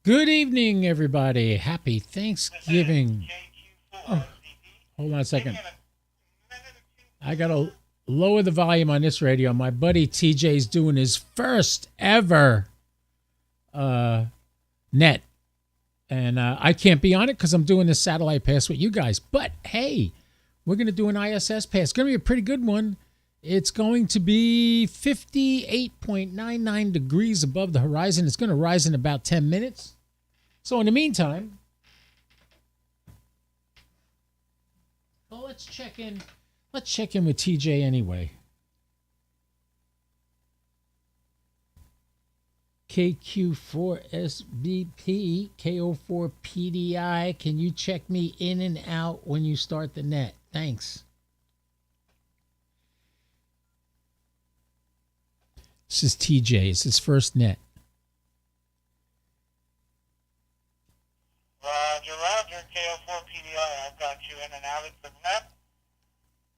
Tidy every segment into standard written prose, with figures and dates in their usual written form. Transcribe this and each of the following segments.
Good evening, everybody. Happy Thanksgiving. Oh, hold on a second. I got to lower the volume on this radio. My buddy TJ's doing his first ever net. And I can't be on it because I'm doing this satellite pass with you guys. But hey, we're going to do an ISS pass. It's going to be a pretty good one. It's going to be 58.99 degrees above the horizon. It's going to rise in about 10 minutes. So in the meantime, let's check in. Let's check in with TJ anyway. KQ4SBP, KO4PDI. Can you check me in and out when you start the net? Thanks. This is TJ. It's his first net. Roger, KO4PDI. I've got you in and out of the net.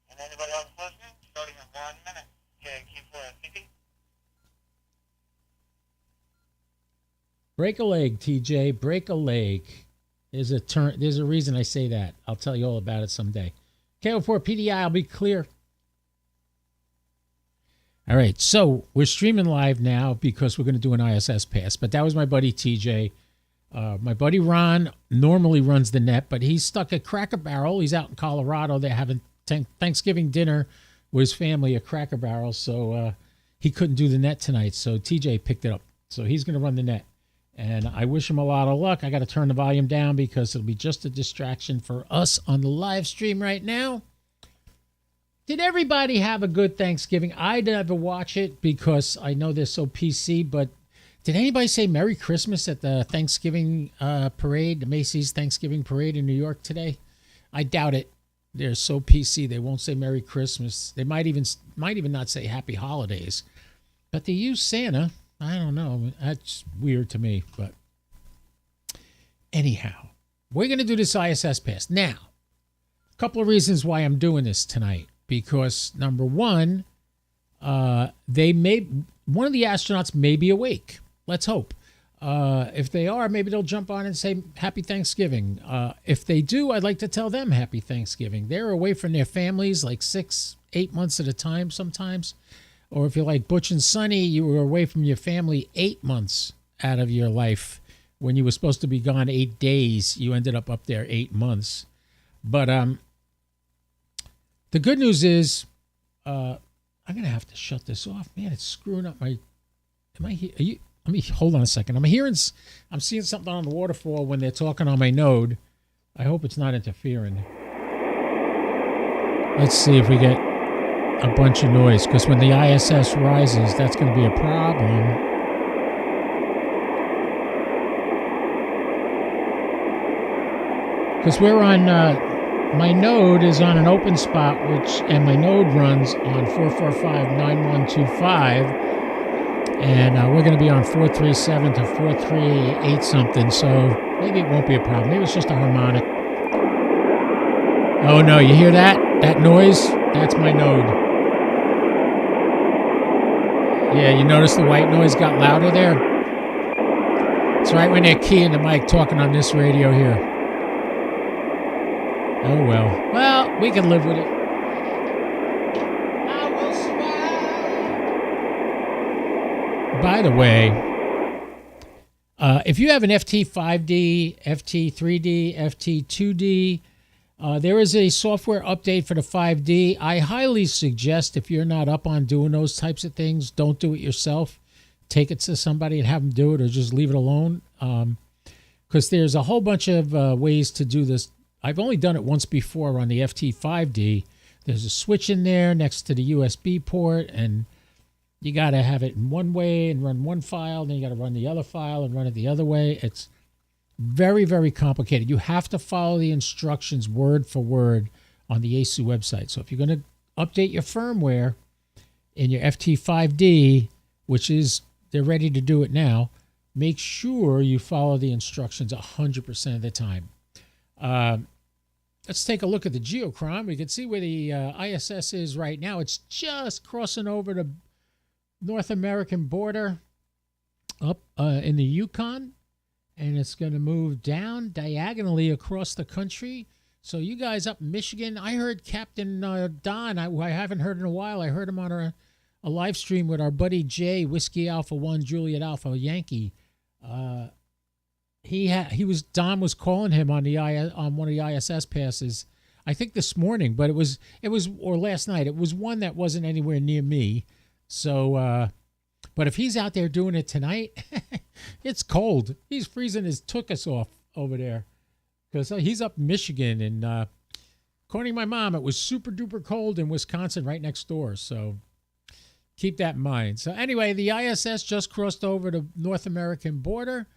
And anybody else listening? Starting in 1 minute. KQ4SBP. Break a leg, TJ. Break a leg. There's a reason I say that. I'll tell you all about it someday. KO4PDI, I'll be clear. All right, so we're streaming live now because we're going to do an ISS pass. But that was my buddy TJ. My buddy Ron normally runs the net, but he's stuck at Cracker Barrel. He's out in Colorado. They're having Thanksgiving dinner with his family at Cracker Barrel, so he couldn't do the net tonight. So TJ picked it up. So he's going to run the net. And I wish him a lot of luck. I got to turn the volume down because it'll be just a distraction for us on the live stream right now. Did everybody have a good Thanksgiving? I never watch it because I know they're so PC, but did anybody say Merry Christmas at the Thanksgiving parade, the Macy's Thanksgiving parade in New York today? I doubt it. They're so PC they won't say Merry Christmas. They might even not say Happy Holidays. But they use Santa. I don't know. That's weird to me. But anyhow, we're going to do this ISS pass. Now, a couple of reasons why I'm doing this tonight. Because number one, one of the astronauts may be awake. Let's hope. If they are, maybe they'll jump on and say Happy Thanksgiving. If they do, I'd like to tell them Happy Thanksgiving. They're away from their families like 6-8 months at a time sometimes. Or if you're like Butch and Sonny, you were away from your family 8 months out of your life. When you were supposed to be gone 8 days, you ended up there 8 months. But the good news is, I'm gonna have to shut this off. Man, it's screwing up my. Am I here? Let me hold on a second. I'm seeing something on the waterfall when they're talking on my node. I hope it's not interfering. Let's see if we get a bunch of noise, because when the ISS rises, that's going to be a problem. Because we're on. My node is on an open spot, and my node runs on 445-9125, and we're going to be on 437 to 438 something, so maybe it won't be a problem. Maybe it's just a harmonic. Oh no, you hear that? That noise? That's my node. Yeah, you notice the white noise got louder there? It's right when they're keying the mic talking on this radio here. Oh, well. Well, we can live with it. I will survive. By the way, if you have an FT5D, FT3D, FT2D, there is a software update for the 5D. I highly suggest, if you're not up on doing those types of things, don't do it yourself. Take it to somebody and have them do it, or just leave it alone. Because there's a whole bunch of ways to do this. I've only done it once before on the FT5D. There's a switch in there next to the USB port, and you got to have it in one way and run one file, then you got to run the other file and run it the other way. It's very, very complicated. You have to follow the instructions word for word on the ASU website. So if you're going to update your firmware in your FT5D, which is, they're ready to do it now, make sure you follow the instructions 100% of the time. Let's take a look at the geochron. We can see where the ISS is right now. It's just crossing over the North American border up in the Yukon. and it's going to move down diagonally across the country. So you guys up in Michigan, I heard Captain Don, who I haven't heard in a while. I heard him on a live stream with our buddy Jay, Whiskey Alpha 1, Juliet Alpha Yankee. Don was calling him on one of the ISS passes, I think this morning, but it was or last night. It was one that wasn't anywhere near me. So but if he's out there doing it tonight, it's cold. He's freezing his tuchus off over there because he's up in Michigan, and according to my mom, it was super duper cold in Wisconsin right next door. So keep that in mind. So anyway, the ISS just crossed over the North American border,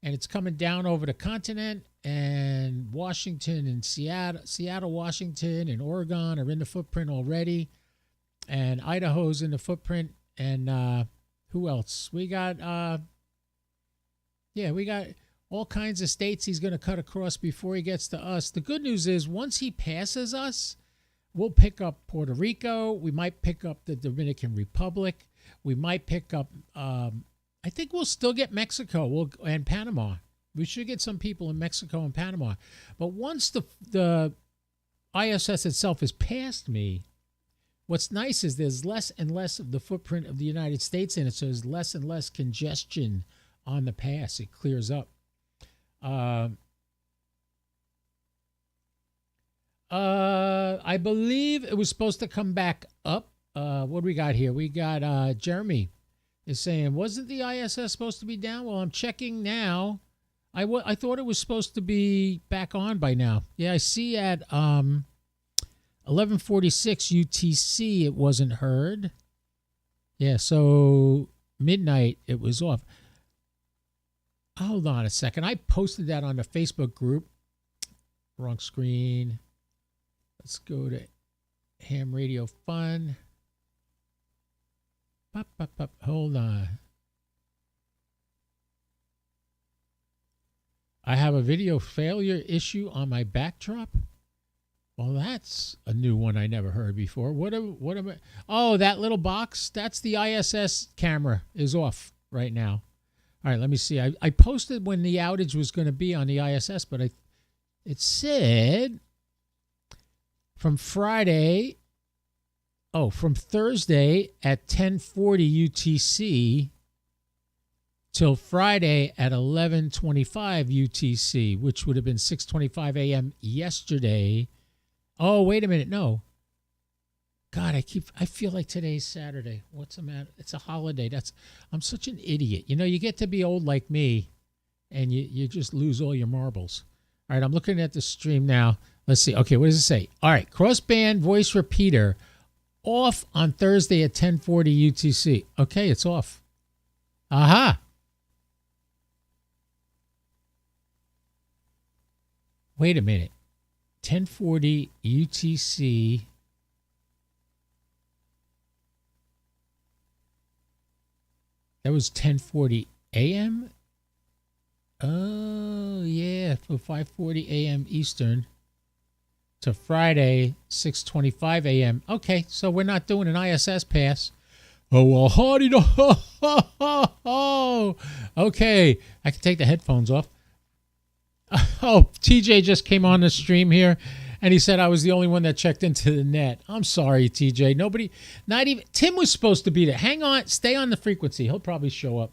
and it's coming down over the continent, and Washington and Seattle, Washington, and Oregon are in the footprint already, and Idaho's in the footprint, and who else? We got we got all kinds of states he's going to cut across before he gets to us. The good news is once he passes us, we'll pick up Puerto Rico. We might pick up the Dominican Republic. We might pick up, I think we'll still get Mexico and Panama. We should get some people in Mexico and Panama. But once the ISS itself has passed me, what's nice is there's less and less of the footprint of the United States in it, so there's less and less congestion on the pass. It clears up. I believe it was supposed to come back up. What do we got here? We got Jeremy is saying, wasn't the ISS supposed to be down? Well, I'm checking now. I thought it was supposed to be back on by now. Yeah, I see at 11:46 UTC it wasn't heard. Yeah, so midnight it was off. Hold on a second. I posted that on the Facebook group. Wrong screen. Let's go to Ham Radio Fun. Hold on. I have a video failure issue on my backdrop. Well, that's a new one I never heard before. What am I? Oh, that little box. That's the ISS camera is off right now. All right, let me see. I posted when the outage was going to be on the ISS, but it said from Thursday at 10:40 UTC till Friday at 11:25 UTC, which would have been 6:25 a.m. yesterday. Oh, wait a minute. No. God, I feel like today's Saturday. What's the matter? It's a holiday. I'm such an idiot. You know, you get to be old like me and you just lose all your marbles. All right, I'm looking at the stream now. Let's see. Okay, what does it say? All right, crossband voice repeater off on Thursday at 10:40 UTC. Okay, it's off. Aha. Wait a minute. 10:40 UTC. That was 10:40 a.m. Oh, yeah, for 5:40 a.m. Eastern to Friday, 6:25 a.m. Okay, so we're not doing an ISS pass. Oh, well, howdy do. Okay, I can take the headphones off. Oh, TJ just came on the stream here, and he said I was the only one that checked into the net. I'm sorry, TJ. Nobody, not even Tim was supposed to be there. Hang on, stay on the frequency. He'll probably show up.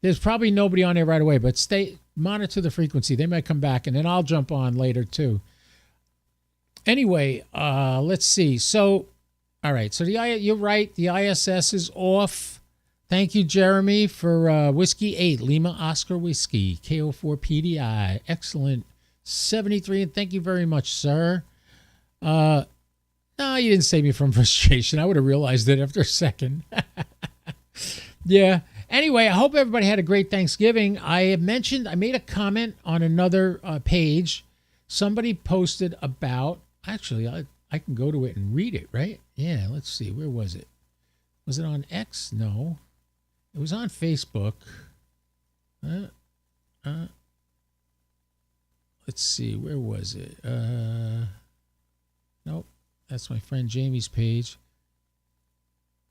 There's probably nobody on there right away, but monitor the frequency. They might come back, and then I'll jump on later too. Anyway, let's see. So, all right. So you're right. The ISS is off. Thank you, Jeremy, for Whiskey 8, Lima Oscar Whiskey, KO4PDI. Excellent. 73, and thank you very much, sir. No, you didn't save me from frustration. I would have realized it after a second. Yeah. Anyway, I hope everybody had a great Thanksgiving. I made a comment on another page. Somebody posted about, actually, I can go to it and read it, right? Yeah, let's see. Where was it? Was it on X? No. It was on Facebook. Let's see. Where was it? Nope. That's my friend Jamie's page.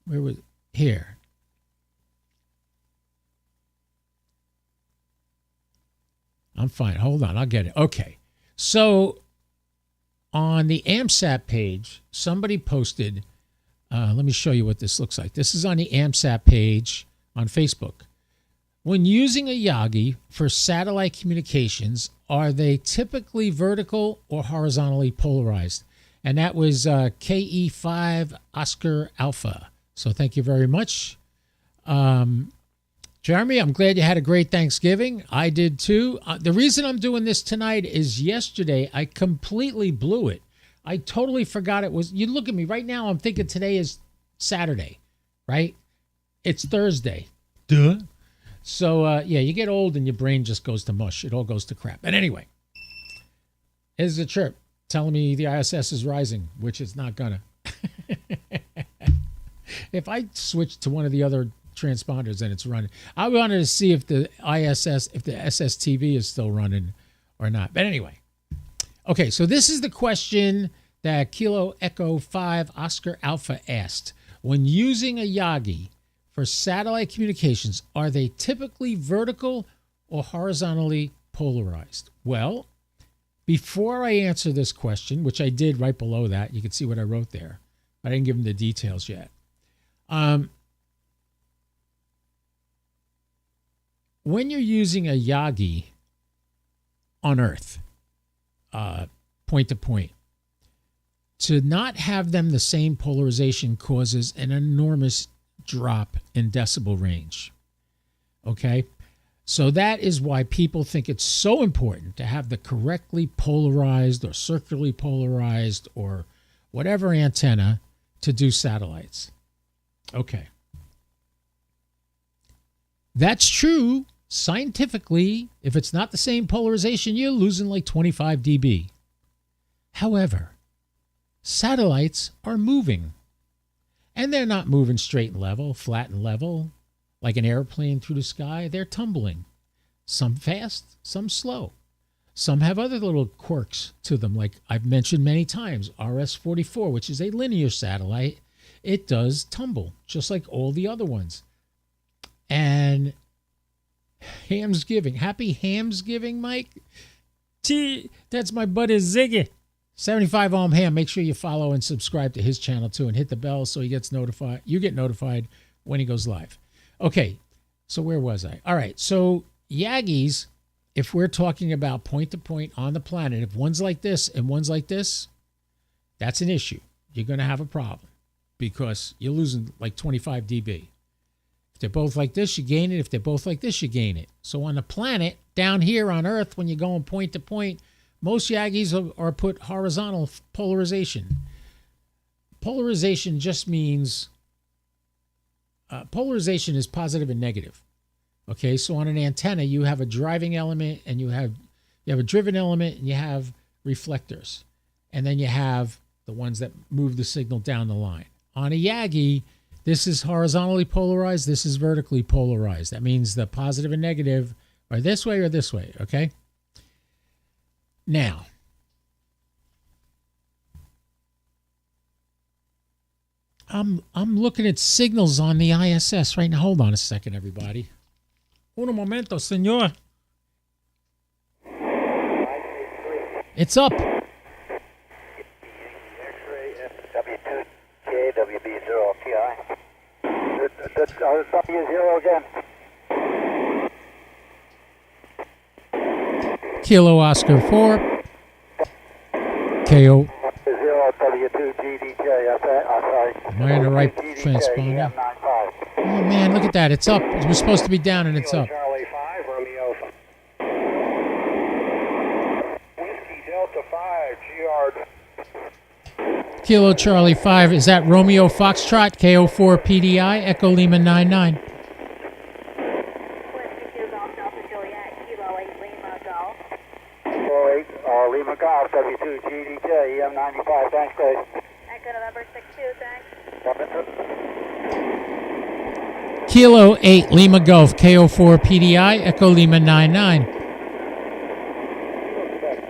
Where was it? Here. I'm fine. Hold on. I'll get it. Okay. So on the AMSAT page, somebody posted, let me show you what this looks like. This is on the AMSAT page on Facebook. When using a Yagi for satellite communications, are they typically vertical or horizontally polarized? And that was KE5 Oscar Alpha. So thank you very much. Jeremy, I'm glad you had a great Thanksgiving. I did too. The reason I'm doing this tonight is yesterday I completely blew it. I totally forgot it was, you look at me right now, I'm thinking today is Saturday, right? It's Thursday. Duh. So, yeah, you get old and your brain just goes to mush. It all goes to crap. But anyway, here's the chirp telling me the ISS is rising, which it's not gonna. If I switch to one of the other transponders and it's running, I wanted to see if the ISS, if the SSTV is still running or not. But anyway, okay, so this is the question that Kilo Echo 5 Oscar Alpha asked. When using a Yagi for satellite communications, are they typically vertical or horizontally polarized? Well, before I answer this question, which I did right below that, you can see what I wrote there. I didn't give them the details yet. When you're using a Yagi on Earth, point to point, to not have them the same polarization causes an enormous drop in decibel range. Okay? So that is why people think it's so important to have the correctly polarized or circularly polarized or whatever antenna to do satellites. Okay. That's true scientifically. If it's not the same polarization, you're losing like 25 dB. However, satellites are moving. And they're not moving straight and level, flat and level, like an airplane through the sky. They're tumbling. Some fast, some slow. Some have other little quirks to them, like I've mentioned many times, RS-44, which is a linear satellite. It does tumble, just like all the other ones. And Hamsgiving. Happy Hamsgiving, Mike. That's my buddy Ziggy. 75 ohm ham. Make sure you follow and subscribe to his channel too and hit the bell so he gets notified. You get notified when he goes live. Okay, so where was I? All right, so Yagis, if we're talking about point to point on the planet, if one's like this and one's like this, that's an issue. You're going to have a problem because you're losing like 25 dB. If they're both like this, you gain it. If they're both like this, you gain it. So on the planet, down here on Earth, when you're going point to point, most Yagis are put horizontal polarization. Polarization just means polarization is positive and negative. Okay, so on an antenna, you have a driving element and you have a driven element and you have reflectors. And then you have the ones that move the signal down the line. On a Yagi, this is horizontally polarized, this is vertically polarized. That means the positive and negative are this way or this way, okay? Now, I'm looking at signals on the ISS right now. Hold on a second, everybody. Un momento, señor. It's up. X-ray W2K WB0TI. W0 again. Kilo Oscar 4. KO. 0 W2GDJ. Am I in the right transponder? Oh man, look at that. It's up. It was supposed to be down and it's up. Charlie 5, Romeo 5. Whiskey Delta 5, GR. Kilo Charlie 5. Is that Romeo Foxtrot? KO4PDI Echo Lima 99. Lima Golf, W2 GDJ, EM95, thanks, Grace. Echo November 62, thanks. Kilo 8 Lima Golf, KO4 PDI, Echo Lima 99. That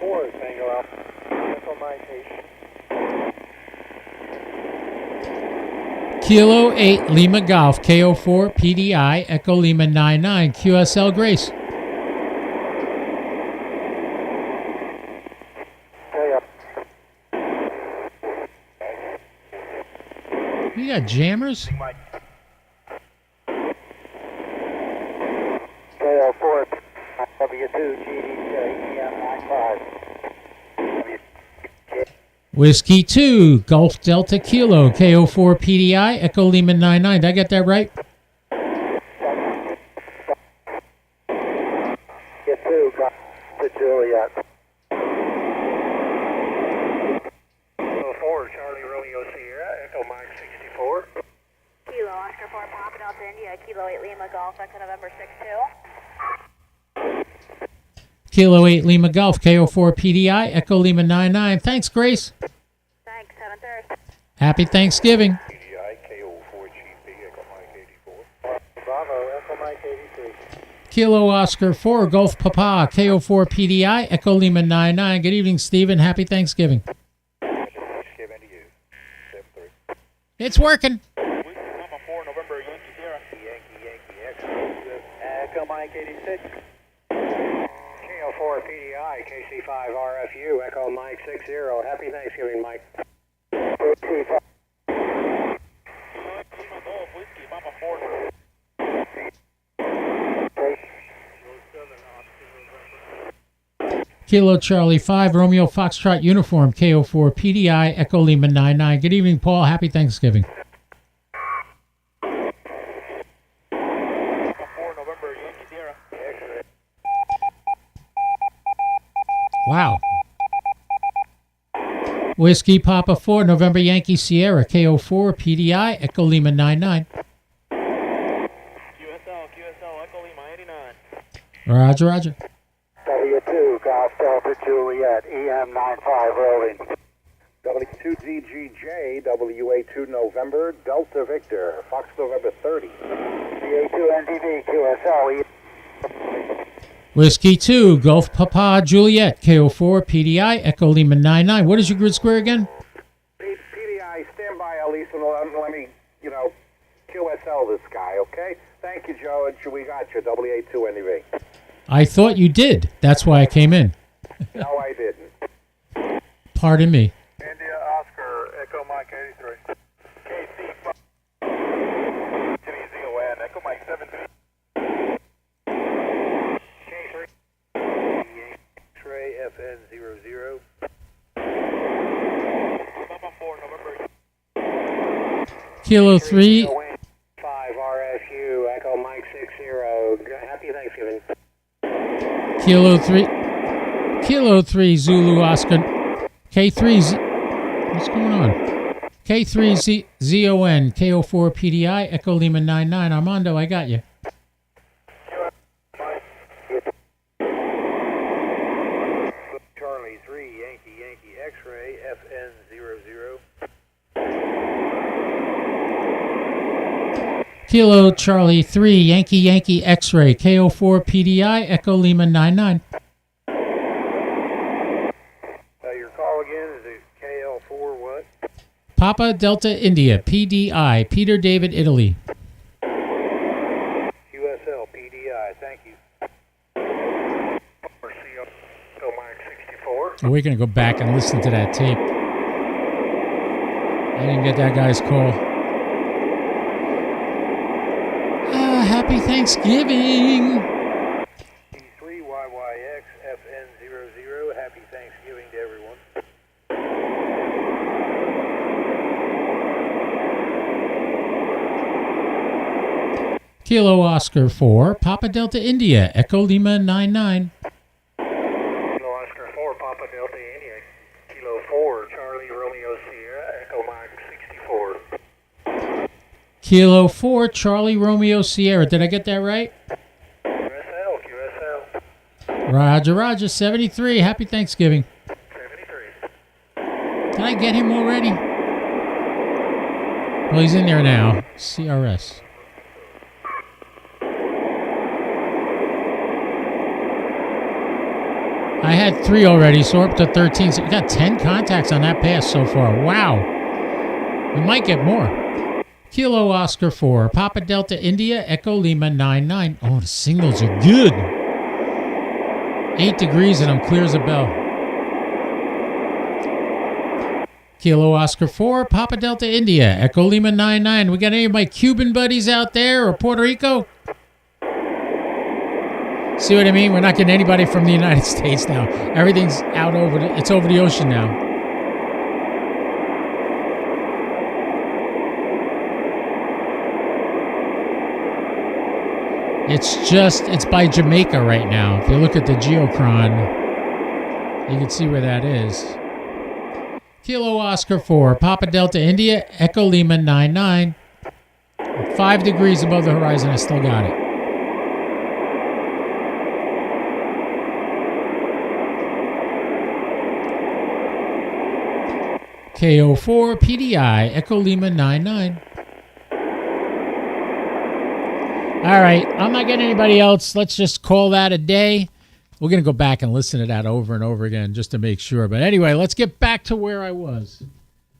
4 is hanging up. That's on my case. Kilo 8 Lima Golf, KO4 PDI, Echo Lima 99. QSL Grace. got jammers? KO4 W2 GDJ EM95. Whiskey 2, Golf Delta Kilo, KO4PDI, Echo Lima 99. Did I get that right? Get 2, got to Juliet. 4, Charlie Romeo Sierra, Echo Mike 64. Kilo Oscar 4 Papa Delta India, Kilo 8 Lima Golf, Echo November 62. Kilo 8 Lima Golf, KO4PDI, Echo Lima 99. Thanks, Grace. Thanks, 7:30. Happy Thanksgiving. PDI KO4GP, Echo Mike 84. Bravo, Echo Mike 83. Kilo Oscar 4, Golf Papa, KO4PDI, Echo Lima 99. Good evening, Stephen. Happy Thanksgiving. Thanksgiving to you. 7-3. It's working. Number 4, November Yankee Sierra. Yankee X. Echo Mike 86. KO4 PDI KC5 RFU Echo Mike 60. Happy Thanksgiving, Mike. Kilo Charlie 5, Romeo Foxtrot Uniform, KO4PDI, Echo Lima 99. Good evening, Paul. Happy Thanksgiving. Wow. Whiskey Papa 4, November Yankee Sierra, KO4PDI, Echo Lima 99. QSL, Echo Lima 89. Roger, roger. W2, Golf Delta Juliet, EM95 rolling. W2DGJ, WA2 November, Delta Victor, Fox November 30. VA2 NDV, QSL. Whiskey 2, Golf Papa Juliet, KO4PDI, Echo Lima 99. What is your grid square again? PDI, stand by, Elise, and let me, QSL this guy, okay? Thank you, George. We got you, WA2 NDV. I thought you did. That's why I came in. No, I didn't. Pardon me. India Oscar, Echo Mike 83. KC5. Jimmy ZON, Echo Mike 73. K3. X-ray FN 00. Papa 4, November. Kilo 3. 5 RFU, Echo Mike 60. Happy Thanksgiving. Kilo 3, Zulu Oscar. K3, what's going on? K3 ZON, KO4PDI, Echo Lima 99. Armando, I got you. Charlie 3, Yankee X-ray, FN 00. Kilo Charlie 3, Yankee X-ray, KO4PDI, Echo Lima 99. Your call again is it KL4 what? Papa Delta India, PDI, Peter David Italy. QSL, PDI, thank you. CO Mike 64. Oh, we're going to go back and listen to that tape. I didn't get that guy's call. Happy Thanksgiving. P3YYX FN00. Happy Thanksgiving to everyone. Kilo Oscar 4, Papa Delta India, Echo Lima 99. Kilo Oscar 4, Papa Delta India. Kilo 4, Charlie Romeo Sierra, Echo Mike 64. Kilo 4, Charlie Romeo Sierra. Did I get that right? QSL. Roger, roger. 73. Happy Thanksgiving. 73. Can I get him already? Well, he's in there now. CRS. I had 3 already, so we're up to 13. So we got 10 contacts on that pass so far. Wow. We might get more. Kilo Oscar 4, Papa Delta India, Echo Lima 99. Oh, the signals are good. 8 degrees and I'm clear as a bell. Kilo Oscar 4, Papa Delta India, Echo Lima 99. We got any of my Cuban buddies out there or Puerto Rico? See what I mean? We're not getting anybody from the United States now. Everything's it's over the ocean now. It's by Jamaica right now. If you look at the geochron, you can see where that is. Kilo Oscar 4, Papa Delta India, Echo Lima 99. 5 degrees above the horizon, I still got it. KO4PDI, Echo Lima 99. All right, I'm not getting anybody else. Let's just call that a day. We're going to go back and listen to that over and over again just to make sure. But anyway, let's get back to where I was.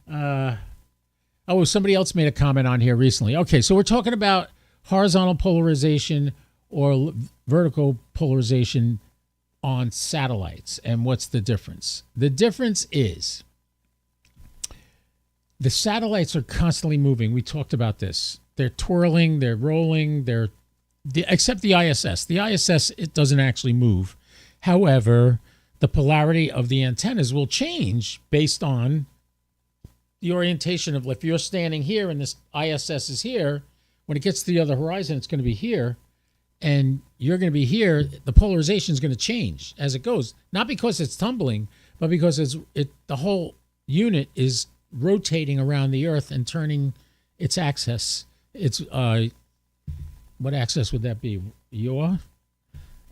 Somebody else made a comment on here recently. Okay, so we're talking about horizontal polarization or vertical polarization on satellites. And what's the difference? The difference is the satellites are constantly moving. We talked about this. They're twirling, they're rolling, except the ISS. The ISS, it doesn't actually move. However, the polarity of the antennas will change based on the orientation of, if you're standing here and this ISS is here, when it gets to the other horizon, it's going to be here, and you're going to be here, the polarization is going to change as it goes. Not because it's tumbling, but because the whole unit is rotating around the Earth and turning its axis. What axis would that be? Your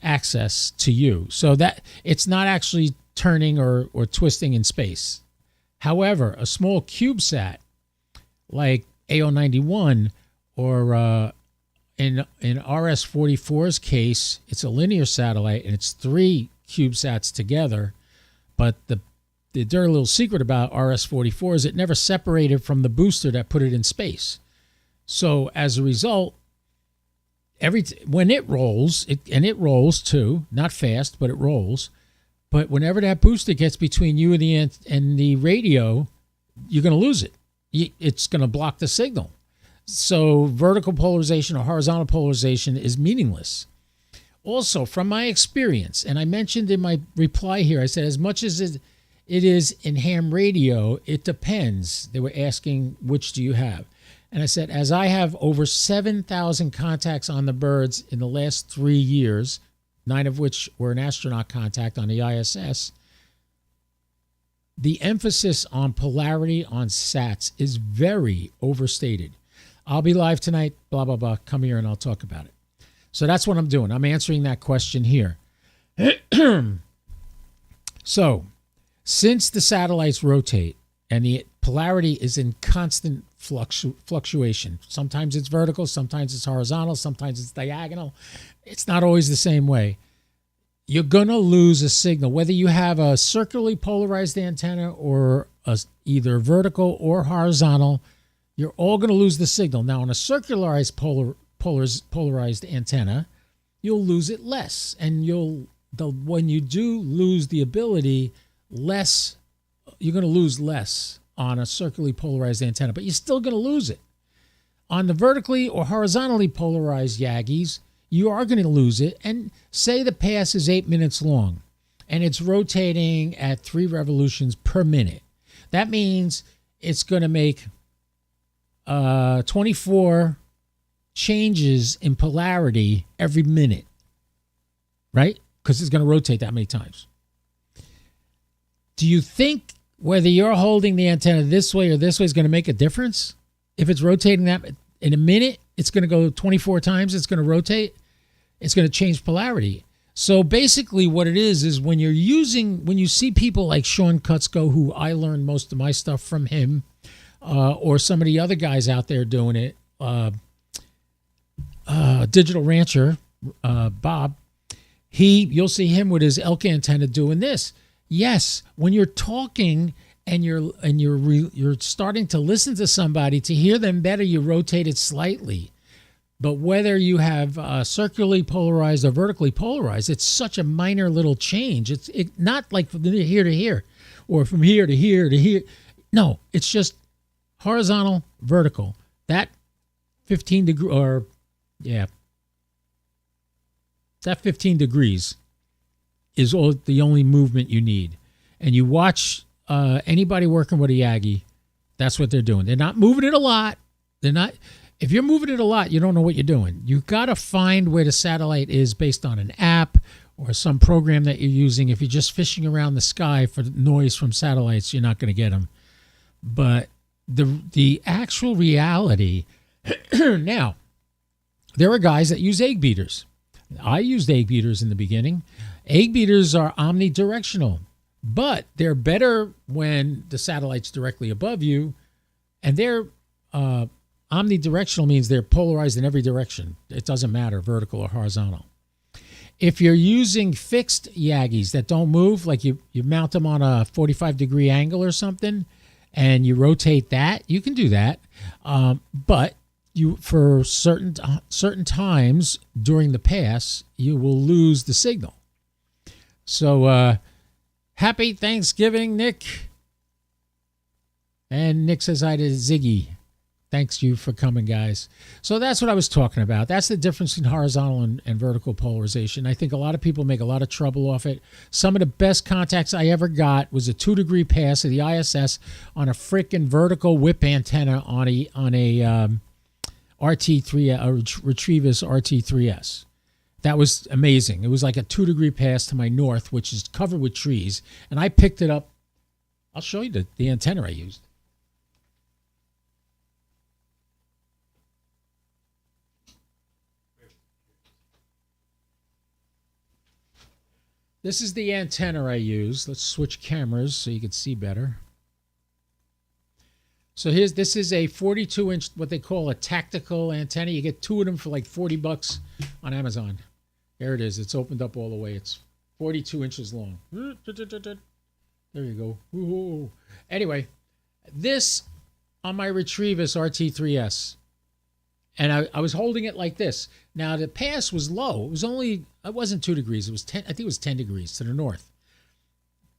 axis to you. So that it's not actually turning or twisting in space. However, a small CubeSat like AO91 or in RS-44's case, it's a linear satellite and it's 3 CubeSats together. But the dirty little secret about RS-44 is it never separated from the booster that put it in space. So as a result, when it rolls, and it rolls too, not fast, but it rolls. But whenever that booster gets between you and the radio, you're going to lose it. It's going to block the signal. So vertical polarization or horizontal polarization is meaningless. Also, from my experience, and I mentioned in my reply here, I said as much as it is in ham radio, it depends. They were asking, which do you have? And I said, as I have over 7,000 contacts on the birds in the last 3 years, 9 of which were an astronaut contact on the ISS, the emphasis on polarity on SATs is very overstated. I'll be live tonight, blah, blah, blah. Come here and I'll talk about it. So that's what I'm doing. I'm answering that question here. So, since the satellites rotate and the polarity is in constant fluctuation, sometimes it's vertical, sometimes it's horizontal, sometimes it's diagonal. It's not always the same way. You're going to lose a signal, whether you have a circularly polarized antenna or either vertical or horizontal. You're all going to lose the signal. Now, on a circularized polarized antenna, you'll lose it less, and when you do lose the ability, you're going to lose less on a circularly polarized antenna, but you're still going to lose it. On the vertically or horizontally polarized Yagis, you are going to lose it. And say the pass is 8 minutes long and it's rotating at 3 revolutions per minute. That means it's going to make 24 changes in polarity every minute, right? Because it's going to rotate that many times. Do you think whether you're holding the antenna this way or this way is going to make a difference? If it's rotating that in a minute, it's going to go 24 times. It's going to rotate. It's going to change polarity. So basically what it is when you see people like Sean Kutzko, who I learned most of my stuff from him, or some of the other guys out there doing it, Digital Rancher, Bob, you'll see him with his elk antenna doing this. Yes, when you're talking and you're starting to listen to somebody, to hear them better, you rotate it slightly. But whether you have circularly polarized or vertically polarized, it's such a minor little change. It's not like from here to here or from here to here to here. No, it's just horizontal, vertical. That 15 degree, or yeah, that 15 degrees is the only movement you need. And you watch anybody working with a Yagi, that's what they're doing. They're not moving it a lot. They're not. If you're moving it a lot, you don't know what you're doing. You got to find where the satellite is based on an app or some program that you're using. If you're just fishing around the sky for noise from satellites, you're not going to get them. But the actual reality, now, there are guys that use egg beaters. I used egg beaters in the beginning. Egg beaters are omnidirectional, but they're better when the satellite's directly above you, and they're omnidirectional means they're polarized in every direction. It doesn't matter, vertical or horizontal. If you're using fixed Yagis that don't move, like you mount them on a 45-degree angle or something, and you rotate that, you can do that. But you, for certain times during the pass, you will lose the signal. So happy Thanksgiving, Nick. And Nick says hi to Ziggy. Thanks you for coming, guys. So that's what I was talking about. That's the difference in horizontal and vertical polarization. I think a lot of people make a lot of trouble off it. Some of the best contacts I ever got was a 2-degree pass of the ISS on a freaking vertical whip antenna on a RT3, a Retrievus RT3S. That was amazing. It was like a 2-degree pass to my north, which is covered with trees, and I picked it up. I'll show you the antenna I used. This is the antenna I use. Let's switch cameras so you can see better. So this is a 42-inch, what they call a tactical antenna. You get 2 of them for like $40 on Amazon. There it is. It's opened up all the way. It's 42 inches long. There you go. Ooh. Anyway, this on my Retrievus RT3S. And I was holding it like this. Now, the pass was low. It wasn't 2 degrees. It was 10. I think it was 10 degrees to the north.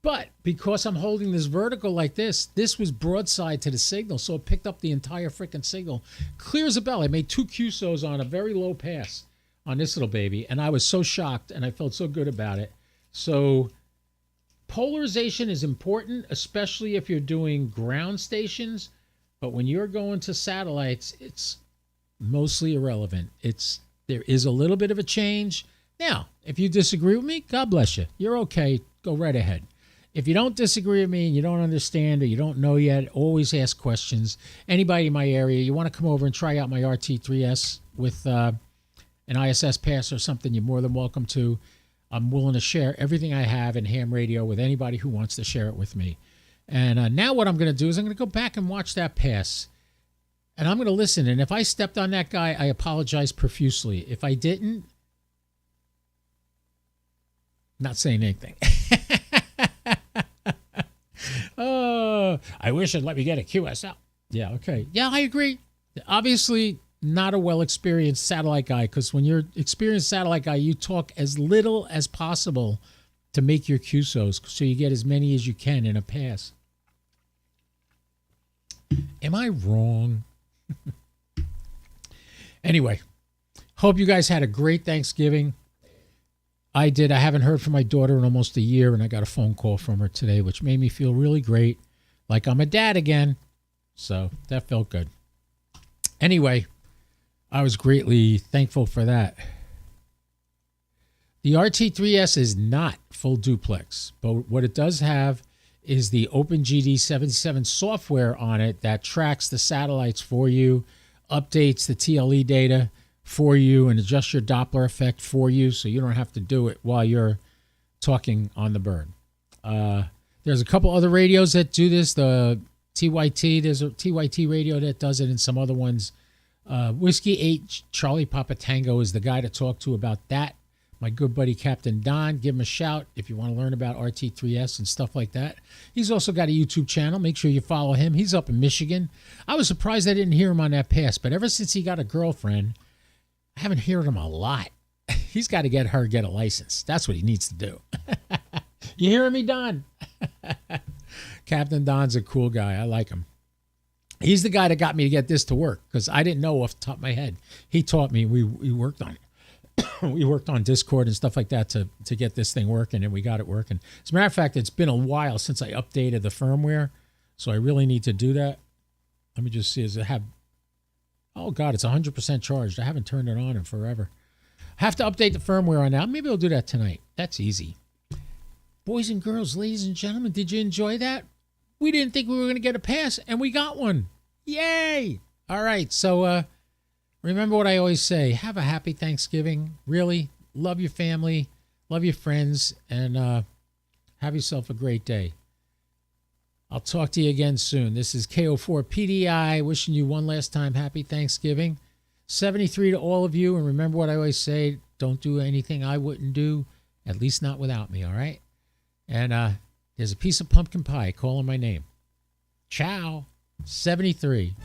But because I'm holding this vertical like this was broadside to the signal, so it picked up the entire freaking signal. Clear as a bell. I made 2 QSOs on a very low pass on this little baby, and I was so shocked, and I felt so good about it. So polarization is important, especially if you're doing ground stations. But when you're going to satellites, it's mostly irrelevant. There is a little bit of a change. Now, if you disagree with me, God bless you. You're okay. Go right ahead. If you don't disagree with me and you don't understand or you don't know yet, always ask questions. Anybody in my area, you want to come over and try out my RT3S with an ISS pass or something, you're more than welcome to. I'm willing to share everything I have in ham radio with anybody who wants to share it with me. And now what I'm going to do is I'm going to go back and watch that pass. And I'm going to listen. And if I stepped on that guy, I apologize profusely. If I didn't, not saying anything. Oh, I wish it'd let me get a QSL. Yeah, okay. Yeah, I agree. Obviously, not a well-experienced satellite guy, because when you're experienced satellite guy, you talk as little as possible to make your QSOs so you get as many as you can in a pass. Am I wrong? Anyway, hope you guys had a great Thanksgiving. I did. I haven't heard from my daughter in almost a year, and I got a phone call from her today, which made me feel really great, like I'm a dad again. So that felt good. Anyway, I was greatly thankful for that. The RT3S is not full duplex, but what it does have is the OpenGD 77 software on it that tracks the satellites for you, updates the TLE data for you, and adjusts your Doppler effect for you, so you don't have to do it while you're talking on the bird. There's a couple other radios that do this. The TYT, there's a TYT radio that does it, and some other ones. Whiskey 8 Charlie Papa Tango is the guy to talk to about that. My good buddy Captain Don, give him a shout if you want to learn about RT3S and stuff like that. He's also got a YouTube channel. Make sure you follow him. He's up in Michigan. I was surprised I didn't hear him on that pass, but ever since he got a girlfriend, I haven't heard him a lot. He's got to get a license. That's what he needs to do. You hearing me, Don? Captain Don's a cool guy. I like him. He's the guy that got me to get this to work because I didn't know off the top of my head. He taught me. We worked on it. We worked on Discord and stuff like that to get this thing working, and we got it working. As a matter of fact, it's been a while since I updated the firmware, so I really need to do that. Let me just see. Does it have... Oh, God, it's 100% charged. I haven't turned it on in forever. I have to update the firmware on that. Maybe I'll do that tonight. That's easy. Boys and girls, ladies and gentlemen, did you enjoy that? We didn't think we were going to get a pass, and we got one. Yay! All right, so remember what I always say. Have a happy Thanksgiving. Really, love your family, love your friends, and have yourself a great day. I'll talk to you again soon. This is KO4PDI wishing you one last time happy Thanksgiving. 73 to all of you, and remember what I always say. Don't do anything I wouldn't do, at least not without me, all right? And there's a piece of pumpkin pie calling my name. Ciao. 73.